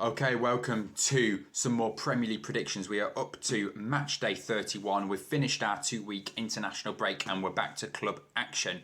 Okay, welcome to some more Premier League predictions. We are up to match day 31. We've finished our 2-week international break and we're back to club action.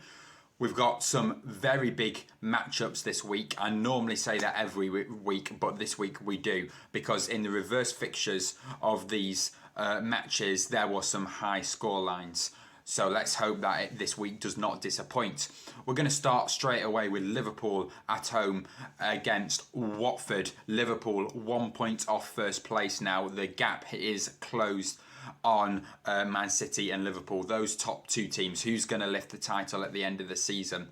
We've got some very big matchups this week. I normally say that every week, but this week we do, because in the reverse fixtures of these matches, there were some high score lines. So let's hope that this week does not disappoint. We're going to start straight away with Liverpool at home against Watford. Liverpool 1 point off first place now. The gap is closed on Man City and Liverpool. Those top two teams. Who's going to lift the title at the end of the season?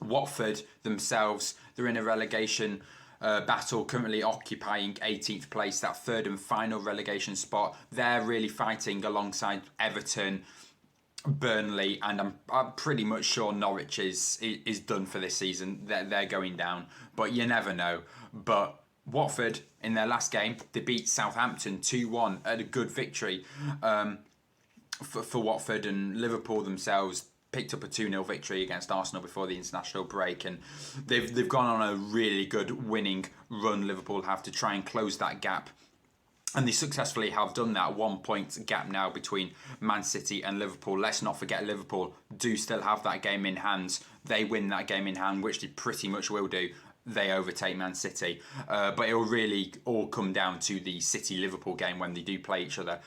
Watford themselves, they're in a relegation battle, currently occupying 18th place, that third and final relegation spot. They're really fighting alongside Everton, Burnley, and I'm pretty much sure Norwich is done for this season. They're going down, but you never know. But Watford, in their last game, they beat Southampton 2-1 at a good victory for Watford, and Liverpool themselves picked up a 2-0 victory against Arsenal before the international break, and they've gone on a really good winning run. Liverpool have to try and close that gap. And they successfully have done that. 1 point gap now between Man City and Liverpool. Let's not forget Liverpool do still have that game in hand. They win that game in hand, which they pretty much will do. They overtake Man City. But it will really all come down to the City-Liverpool game when they do play each other.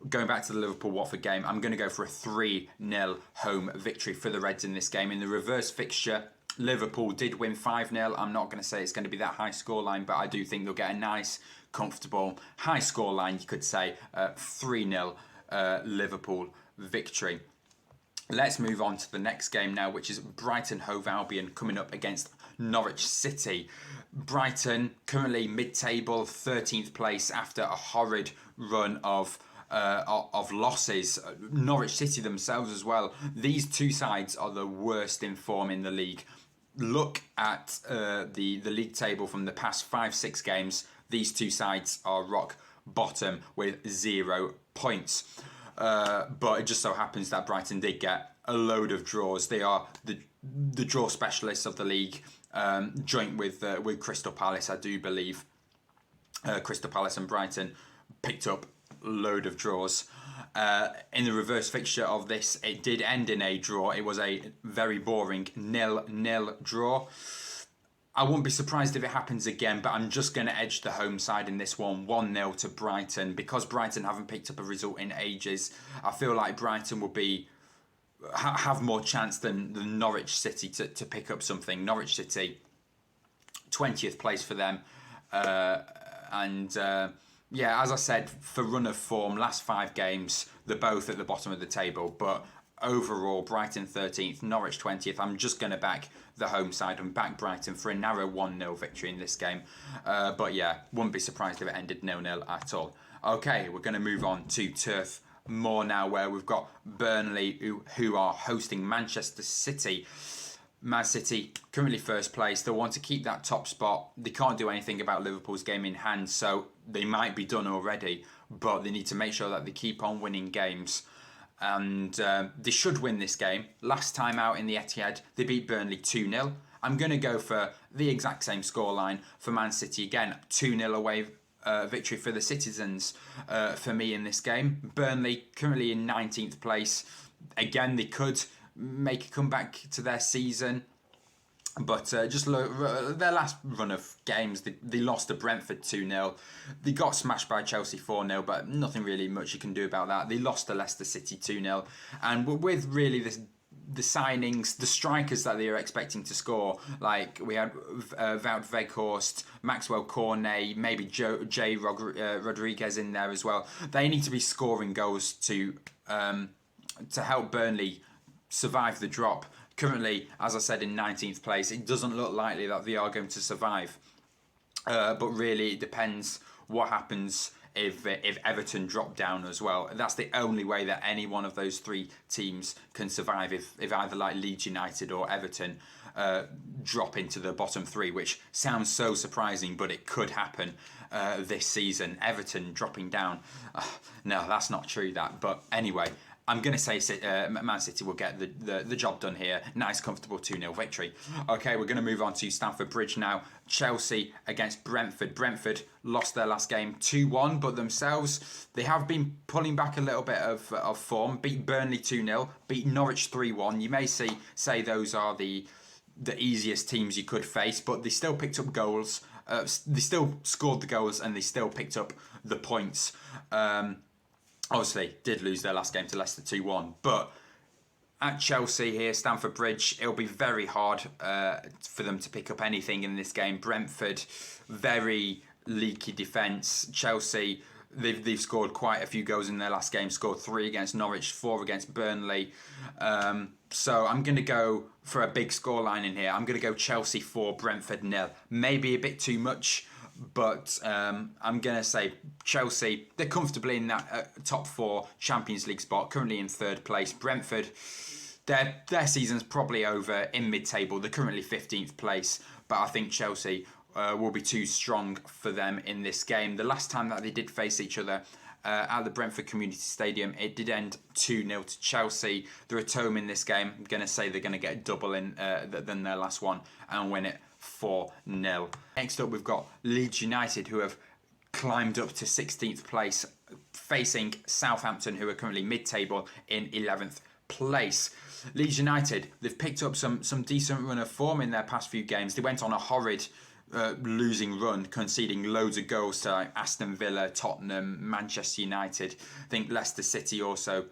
Going back to the Liverpool-Watford game, I'm going to go for a 3-0 home victory for the Reds in this game. In the reverse fixture, Liverpool did win 5-0. I'm not going to say it's going to be that high scoreline, but I do think they'll get a nice, comfortable, high scoreline, you could say, 3-0 Liverpool victory. Let's move on to the next game now, which is Brighton Hove Albion coming up against Norwich City. Brighton currently mid-table, 13th place after a horrid run of losses. Norwich City themselves as well. These two sides are the worst in form in the league. Look at the league table from the past 5-6 games. These two sides are rock bottom with 0 points. But it just so happens that Brighton did get a load of draws. They are the draw specialists of the league, joint with Crystal Palace, I do believe. Crystal Palace and Brighton picked up a load of draws. In the reverse fixture of this, it did end in a draw. It was a very boring 0-0 draw. I wouldn't be surprised if it happens again, but I'm just going to edge the home side in this one, 1-0 to Brighton. Because Brighton haven't picked up a result in ages, I feel like Brighton will have more chance than Norwich City to pick up something. Norwich City, 20th place for them. Yeah, as I said, for run of form, last 5 games, they're both at the bottom of the table. But overall, Brighton 13th, Norwich 20th. I'm just going to back the home side and back Brighton for a narrow 1-0 victory in this game. But yeah, wouldn't be surprised if it ended 0-0 at all. Okay, we're going to move on to Turf Moor now, where we've got Burnley who are hosting Manchester City. Man City currently first place. They want to keep that top spot. They can't do anything about Liverpool's game in hand, so they might be done already, but they need to make sure that they keep on winning games. And they should win this game. Last time out in the Etihad, they beat Burnley 2-0. I'm going to go for the exact same scoreline for Man City again. 2-0 away victory for the citizens for me in this game. Burnley currently in 19th place. Again, they could make a comeback to their season, but just look, their last run of games, they lost to Brentford 2-0. They got smashed by Chelsea 4-0, but nothing really much you can do about that. They lost to Leicester City 2-0, and with really the signings, the strikers that they are expecting to score, like we had Wout Weghorst, Maxwell Cornet, maybe Jay Rodriguez in there as well. They need to be scoring goals to help Burnley survive the drop. Currently, as I said, in 19th place, it doesn't look likely that they are going to survive. But really, it depends what happens if Everton drop down as well. That's the only way that any one of those 3 teams can survive, if either like Leeds United or Everton drop into the bottom 3, which sounds so surprising, but it could happen this season. Everton dropping down. No, that's not true, that. But anyway, I'm going to say Man City will get the job done here. Nice, comfortable 2-0 victory. Okay, we're going to move on to Stamford Bridge now. Chelsea against Brentford. Brentford lost their last game 2-1, but themselves, they have been pulling back a little bit of form. Beat Burnley 2-0, beat Norwich 3-1. You may say those are the easiest teams you could face, but they still picked up goals. They still scored the goals and they still picked up the points. Obviously, did lose their last game to Leicester 2-1. But at Chelsea here, Stamford Bridge, it'll be very hard for them to pick up anything in this game. Brentford, very leaky defence. Chelsea, they've scored quite a few goals in their last game. Scored 3 against Norwich, 4 against Burnley. So I'm going to go for a big scoreline in here. I'm going to go Chelsea 4, Brentford 0. Maybe a bit too much, but I'm going to say Chelsea, they're comfortably in that top 4 Champions League spot, currently in 3rd place. Brentford, their season's probably over in mid-table. They're currently 15th place, but I think Chelsea will be too strong for them in this game. The last time that they did face each other at the Brentford Community Stadium, it did end 2-0 to Chelsea. They're at home in this game. I'm going to say they're going to get double in than their last one and win it 4-0. Next up, we've got Leeds United, who have climbed up to 16th place, facing Southampton, who are currently mid-table in 11th place. Leeds United, they've picked up some decent run of form in their past few games. They went on a horrid losing run, conceding loads of goals to Aston Villa, Tottenham, Manchester United. I think Leicester City also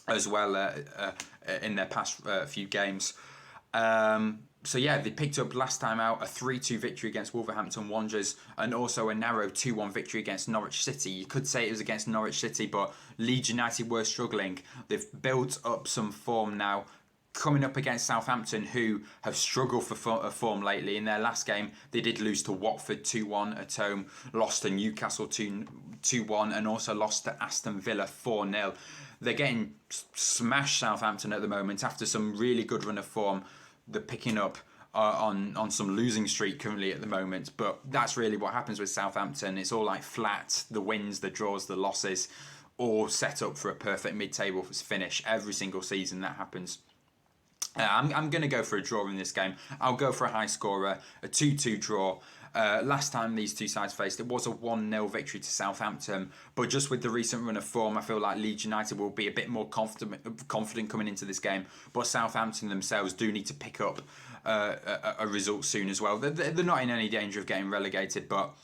as well in their past few games. So yeah, they picked up last time out a 3-2 victory against Wolverhampton Wanderers and also a narrow 2-1 victory against Norwich City. You could say it was against Norwich City, but Leeds United were struggling. They've built up some form now, coming up against Southampton, who have struggled for form lately. In their last game, they did lose to Watford 2-1 at home, lost to Newcastle 2-1, and also lost to Aston Villa 4-0. They're getting smashed, Southampton, at the moment after some really good run of form. They're picking up on some losing streak currently at the moment, but that's really what happens with Southampton. It's all like flat, the wins, the draws, the losses, all set up for a perfect mid-table finish every single season. That happens. I'm going to go for a draw in this game. I'll go for a high scorer, a 2-2 draw. Last time these two sides faced, it was a 1-0 victory to Southampton. But just with the recent run of form, I feel like Leeds United will be a bit more confident coming into this game. But Southampton themselves do need to pick up a result soon as well. They're not in any danger of getting relegated, but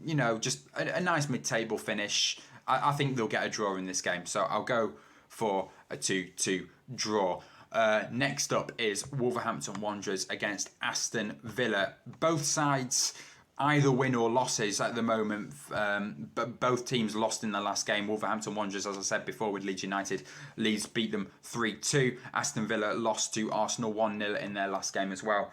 you know, just a nice mid-table finish. I think they'll get a draw in this game. So I'll go for a 2-2 draw. Next up is Wolverhampton Wanderers against Aston Villa. Both sides either win or losses at the moment, but both teams lost in the last game. Wolverhampton Wanderers, as I said before, with Leeds United. Leeds beat them 3-2. Aston Villa lost to Arsenal 1-0 in their last game as well.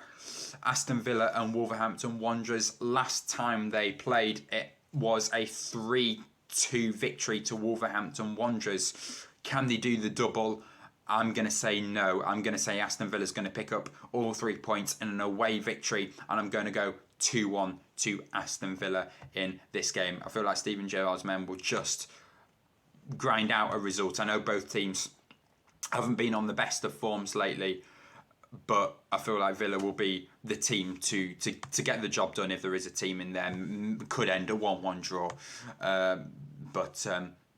Aston Villa and Wolverhampton Wanderers, last time they played, it was a 3-2 victory to Wolverhampton Wanderers. Can they do the double? I'm going to say no. I'm going to say Aston Villa's going to pick up all 3 points in an away victory, and I'm going to go 2-1 to Aston Villa in this game. I feel like Steven Gerrard's men will just grind out a result. I know both teams haven't been on the best of forms lately, but I feel like Villa will be the team to get the job done if there is a team in there. Could end a 1-1 draw. But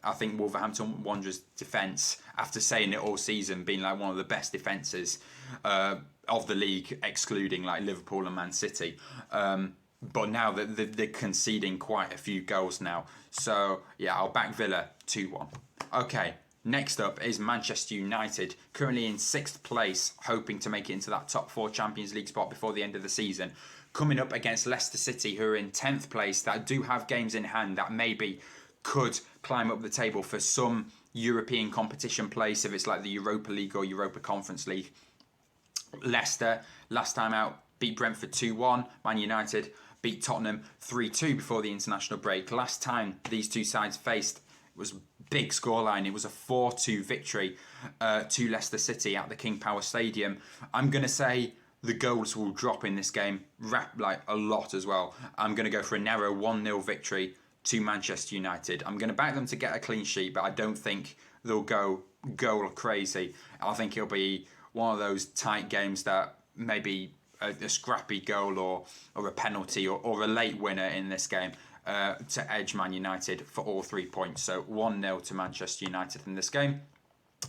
I think Wolverhampton Wanderers' defence, after saying it all season, being like one of the best defences of the league, excluding like Liverpool and Man City. But now they're conceding quite a few goals now. So yeah, I'll back Villa 2-1. Okay, next up is Manchester United, currently in 6th place, hoping to make it into that top 4 Champions League spot before the end of the season. Coming up against Leicester City, who are in 10th place, that do have games in hand that maybe could climb up the table for some European competition place, if it's like the Europa League or Europa Conference League. Leicester, last time out, beat Brentford 2-1. Man United beat Tottenham 3-2 before the international break. Last time these two sides faced, it was big scoreline. It was a 4-2 victory to Leicester City at the King Power Stadium. I'm going to say the goals will drop in this game, like a lot as well. I'm going to go for a narrow 1-0 victory to Manchester United. I'm going to back them to get a clean sheet, but I don't think they'll go goal crazy. I think it'll be one of those tight games that maybe a scrappy goal or a penalty or a late winner in this game to edge Man United for all 3 points. So 1-0 to Manchester United in this game.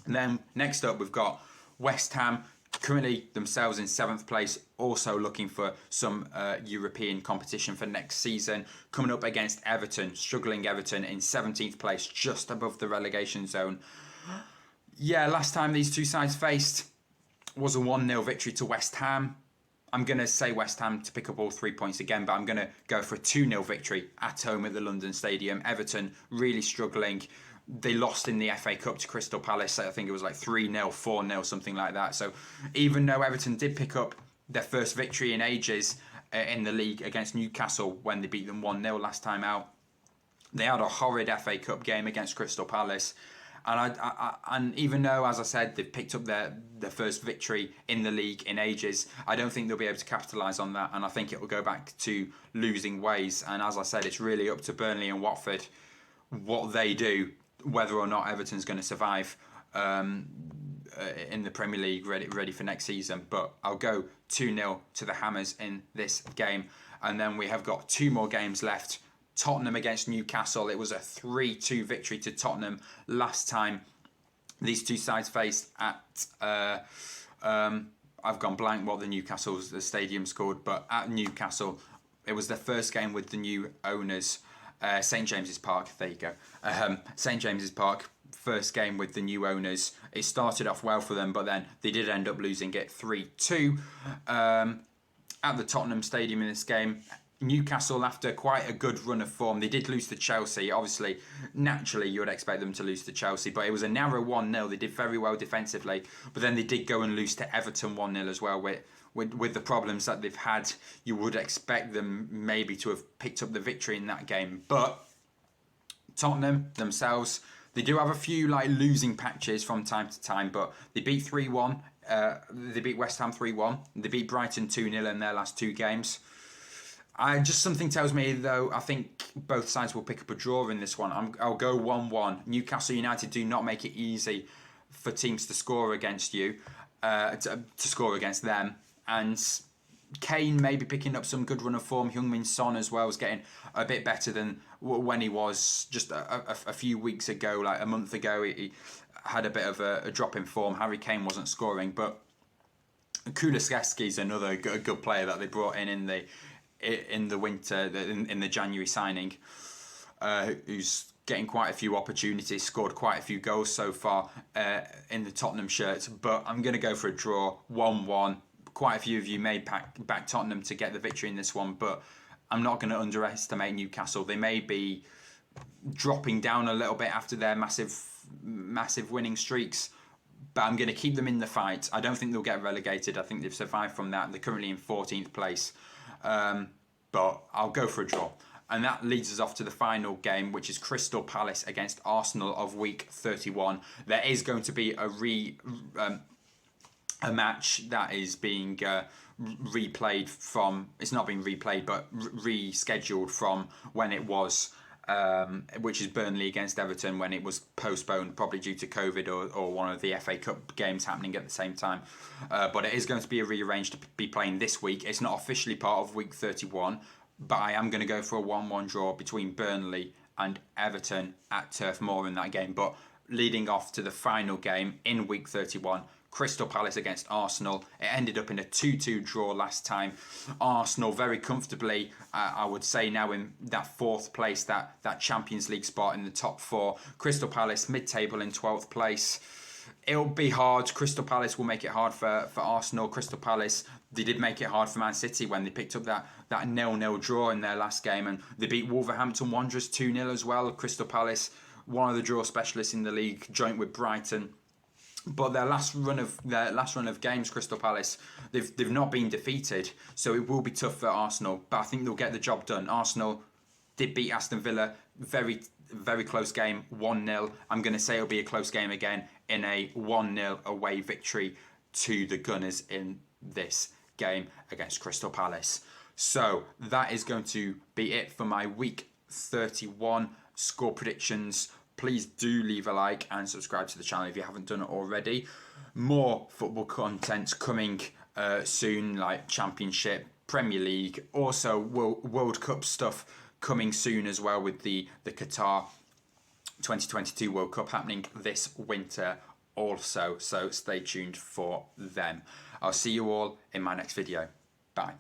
And then next up we've got West Ham, currently themselves in 7th place, also looking for some European competition for next season, coming up against Everton, struggling Everton in 17th place, just above the relegation zone. Yeah, last time these two sides faced was a 1-0 victory to West Ham. I'm going to say West Ham to pick up all 3 points again, but I'm going to go for a 2-0 victory at home at the London Stadium. Everton really struggling. They lost in the FA Cup to Crystal Palace. I think it was like 3-0, 4-0, something like that. So even though Everton did pick up their first victory in ages in the league against Newcastle when they beat them 1-0 last time out, they had a horrid FA Cup game against Crystal Palace. And even though, as I said, they've picked up their first victory in the league in ages, I don't think they'll be able to capitalise on that. And I think it will go back to losing ways. And as I said, it's really up to Burnley and Watford what they do, whether or not Everton's going to survive in the Premier League, ready for next season. But I'll go 2-0 to the Hammers in this game. And then we have got 2 more games left. Tottenham against Newcastle. It was a 3-2 victory to Tottenham last time these two sides faced at I've gone blank what the stadium scored, but at Newcastle it was their first game with the new owners, St James's Park. There you go. St James's Park, first game with the new owners. It started off well for them, but then they did end up losing it 3-2 at the Tottenham Stadium in this game. Newcastle, after quite a good run of form, they did lose to Chelsea. Obviously, naturally, you would expect them to lose to Chelsea, but it was a narrow 1-0. They did very well defensively, but then they did go and lose to Everton 1-0 as well. With the problems that they've had, you would expect them maybe to have picked up the victory in that game. But Tottenham themselves, they do have a few losing patches from time to time, but they beat 3-1. They beat West Ham 3-1. They beat Brighton 2-0 in their last 2 games. Just something tells me, though, I think both sides will pick up a draw in this one. I'll go 1-1. Newcastle United do not make it easy for teams to score against you, to score against them. And Kane may be picking up some good run of form. Heung-min Son as well is getting a bit better than when he was just a few weeks ago, like a month ago. He had a bit of a drop in form. Harry Kane wasn't scoring, but Kulusevski is another good player that they brought in the winter, in the January signing, who's getting quite a few opportunities, scored quite a few goals so far in the Tottenham shirt. But I'm going to go for a draw, 1-1. Quite a few of you may back Tottenham to get the victory in this one, but I'm not going to underestimate Newcastle. They may be dropping down a little bit after their massive winning streaks, but I'm going to keep them in the fight. I don't think they'll get relegated. I think they've survived from that. They're currently in 14th place. But I'll go for a draw. And that leads us off to the final game, which is Crystal Palace against Arsenal of week 31. There is going to be a match that is being replayed from, it's not being replayed, but rescheduled from when it was, which is Burnley against Everton, when it was postponed, probably due to COVID or one of the FA Cup games happening at the same time. But it is going to be rearranged to be playing this week. It's not officially part of week 31, but I am going to go for a 1-1 draw between Burnley and Everton at Turf Moor in that game. But leading off to the final game in week 31, Crystal Palace against Arsenal. It ended up in a 2-2 draw last time. Arsenal very comfortably, I would say, now in that 4th place, that Champions League spot in the top 4. Crystal Palace mid-table in 12th place. It'll be hard. Crystal Palace will make it hard for Arsenal. Crystal Palace, they did make it hard for Man City when they picked up that 0-0 draw in their last game, and they beat Wolverhampton Wanderers 2-0 as well. Crystal Palace, one of the draw specialists in the league, joint with Brighton. But their last run of games, Crystal Palace, they've not been defeated, so it will be tough for Arsenal. But I think they'll get the job done. Arsenal did beat Aston Villa, very very close game, 1-0. I'm going to say it'll be a close game again in a 1-0 away victory to the Gunners in this game against Crystal Palace. So that is going to be it for my week 31 score predictions. please do leave a like and subscribe to the channel if you haven't done it already. More football content coming soon, like Championship, Premier League, also World Cup stuff coming soon as well, with the Qatar 2022 World Cup happening this winter also, so stay tuned for them. I'll see you all in my next video. Bye.